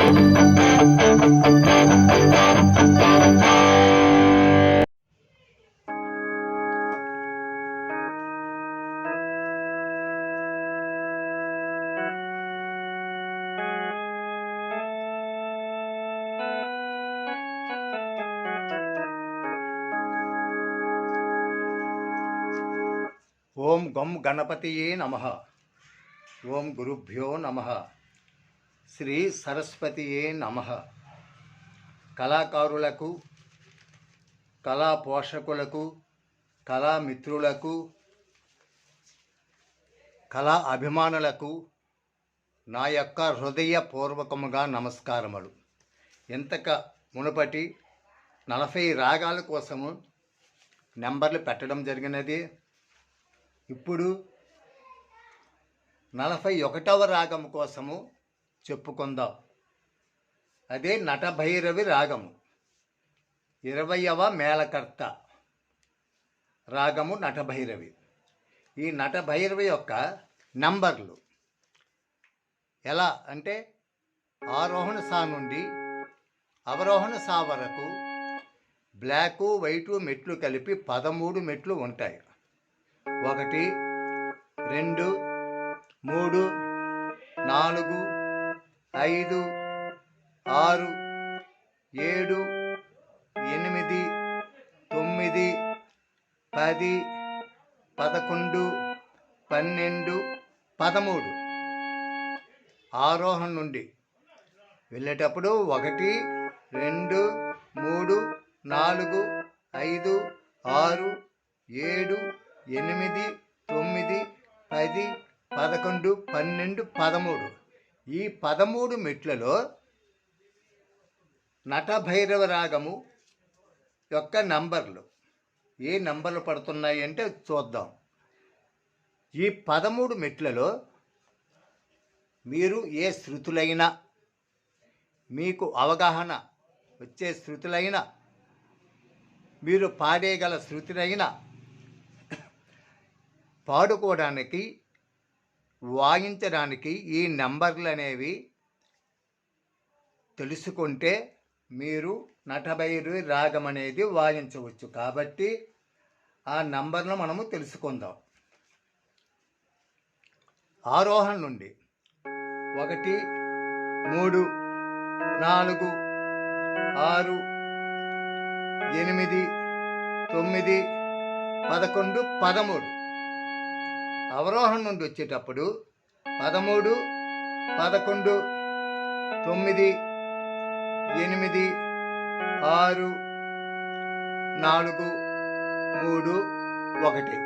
ఓం గం గణపతియే నమః. ఓం గురుభ్యో నమః. శ్రీ సరస్వతియే నమః. కళాకారులకు, కళా పోషకులకు, కళామిత్రులకు, కళా అభిమానులకు నా యొక్క హృదయపూర్వకముగా నమస్కారములు. ఇంతక మునుపటి 40 రాగాల కోసము నెంబర్లు పెట్టడం జరిగినది. ఇప్పుడు 41వ రాగం కోసము చెప్పుకుందాం. అదే నటభైరవి రాగము, 20వ మేళకర్త రాగము నటభైరవి. ఈ నటభైరవి యొక్క నంబర్లు ఎలా అంటే ఆరోహణ సా నుండి అవరోహణ సా వరకు బ్లాకు వైటు మెట్లు కలిపి 13 మెట్లు ఉంటాయి. 1 2 3 4 5 6 7 8 9 10 11 12 13. ఆరోహణ నుండి వెళ్ళేటప్పుడు 1 2 3 4 5 6 7 8 9 10 11 12 13. ఈ 13 మెట్లలో నటభైరవ రాగము యొక్క నంబర్లు ఏ నంబర్లు పడుతున్నాయి అంటే చూద్దాం. ఈ 13 మెట్లలో మీరు ఏ శృతులైనా, మీకు అవగాహన వచ్చే శృతులైనా, మీరు పాడేయగల శృతులైనా పాడుకోవడానికి, వాయించడానికి ఈ నంబర్లు అనేవి తెలుసుకుంటే మీరు నటభైరవి రాగం అనేది వాయించవచ్చు. కాబట్టి ఆ నంబర్ను మనము తెలుసుకుందాం. ఆరోహణ నుండి 1 3 4 6 8 9 11 13. అవరోహణ నుండి వచ్చేటప్పుడు 13 11 9 8 6 4 3 1.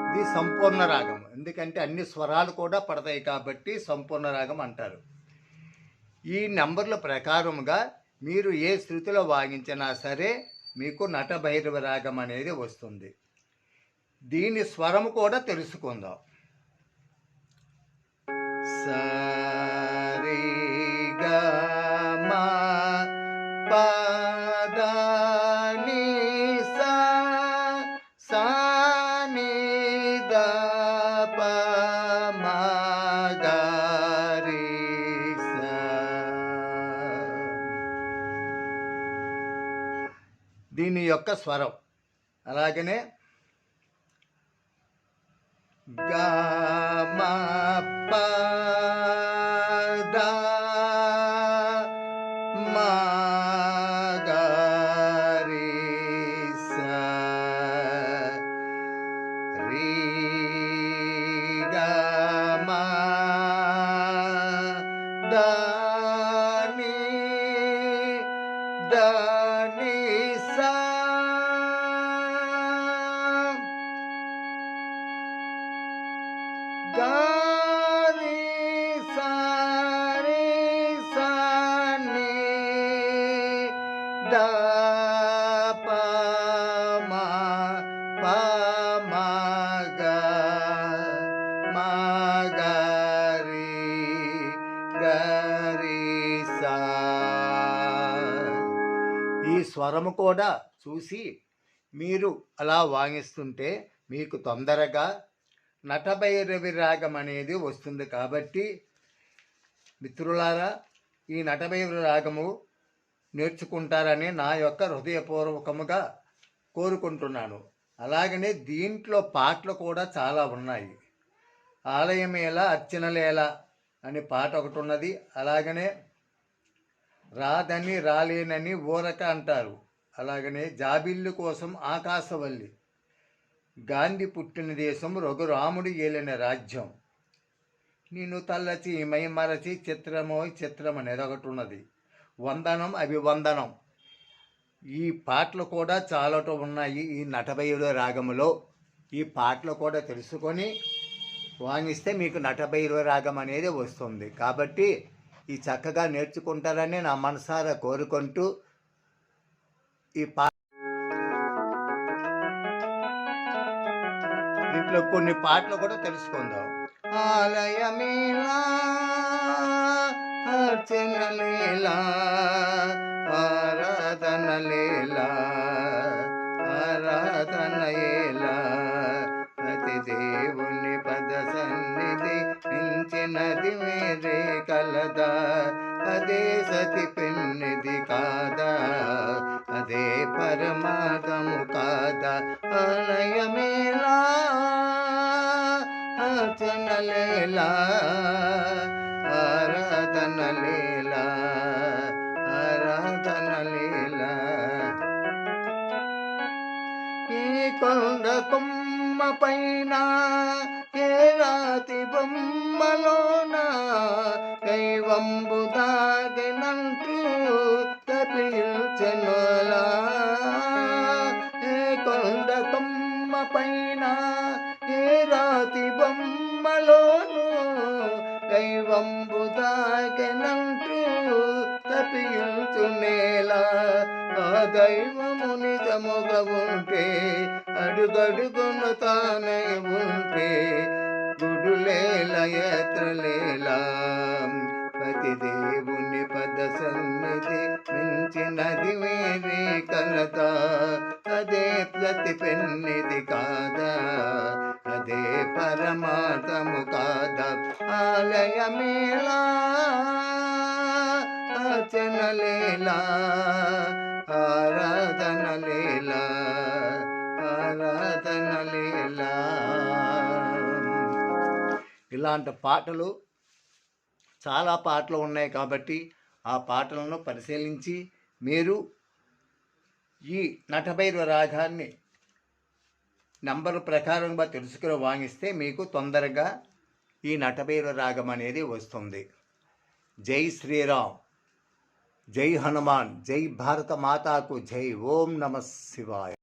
ఇది సంపూర్ణ రాగం. ఎందుకంటే అన్ని స్వరాలు కూడా పడతాయి కాబట్టి సంపూర్ణ రాగం అంటారు. ఈ నంబర్ల ప్రకారముగా మీరు ఏ శృతిలో వాయించినా సరే మీకు నటభైరవ రాగం అనేది వస్తుంది. దీని స్వరము కూడా తెలుసుకుందాం. సరి గ మ ప ద ని సా సా ని ద ప మ గ రి సా. దీని యొక్క స్వరం అలాగనే గ మ ప ద మ గ రి సా రి గ మ ద ని ద ని సా. గారి సారి సాని ద ప మ ప మ గ మ గ రి గ రి సా. ఈ స్వరము కూడా చూసి మీరు అలా వాయిస్తుంటే మీకు తొందరగా నటభైరవి రాగం అనేది వస్తుంది. కాబట్టి మిత్రులారా, ఈ నటభైరవ రాగము నేర్చుకుంటారని నా యొక్క హృదయపూర్వకముగా కోరుకుంటున్నాను. అలాగనే దీంట్లో పాటలు కూడా చాలా ఉన్నాయి. ఆలయమేలా అర్చనలేలా అనే పాట ఒకటి ఉన్నది. అలాగనే రాదని రాలేనని ఊరక అంటారు. అలాగనే జాబిల్లు కోసం ఆకాశవల్లి, గాంధీ పుట్టిన దేశం, రఘురాముడు ఏలిన రాజ్యం, నిన్ను తల్లచి మైమరచి చిత్రమో చిత్రం అనేది ఒకటి ఉన్నది. వందనం అభివందనం, ఈ పాటలు కూడా చాలా ఉన్నాయి. ఈ నటభైరవ రాగములో ఈ పాటలు కూడా తెలుసుకొని వాంగిస్తే మీకు నటభైరవ రాగం అనేది వస్తుంది. కాబట్టి ఈ చక్కగా నేర్చుకుంటారని నా మనసారా కోరుకుంటూ ఈ దీంట్లో కొన్ని పాటలు కూడా తెలుసుకుందాం. ఆలయమేలా అర్చనలేలా ఆరాధనలేలా ఆరాధనయేలా ప్రతి దేవుని పద సన్నిధి మించినది వేరే కలదా, అదే సతి పెన్నిది కాదా, అదే పరమార్థము కాదా. ఆలయమేలా అర్చనలేలా ఆరాధనలేలా ఆరాధనలేలా. ఈ కొండ కొమ్మ పైన ఏ రాతి బొమ్మలోన దైవంబు దాగినంటూ తప్పించెనులా. ఏ కొండ కొమ్మ పైన ఏ రాతి బొమ్మలోను దైవంబు దాగినంటూ తప్పించునేలా. ఆ దైవము నిజముగా ఉంటే అడుగడుగును తానే ఉంటే గుడులేల ఎత్రలేలా. ప్రతి దేవుని పద సన్నిధి మించినది వేరే కలదా, అదే ప్రతి పెన్నిది కాదా, అదే పరమార్థము కాదా. ఆలయమేలా అర్చనలేలా ఆరాధనలేలా ఆరాధనలేలా. ఇలాంటి పాటలు చాలా పాటలు ఉన్నాయి. కాబట్టి ఆ పాటలను పరిశీలించి మీరు ఈ నటభైరవ రాగాన్ని నంబరు ప్రకారంగా తెలుసుకుని వాంగిస్తే మీకు తొందరగా ఈ నటభైరవ రాగం అనేది వస్తుంది. జై శ్రీరామ్, జై హనుమాన్, జై భారత మాతాకు జై. ఓం నమః శివాయ.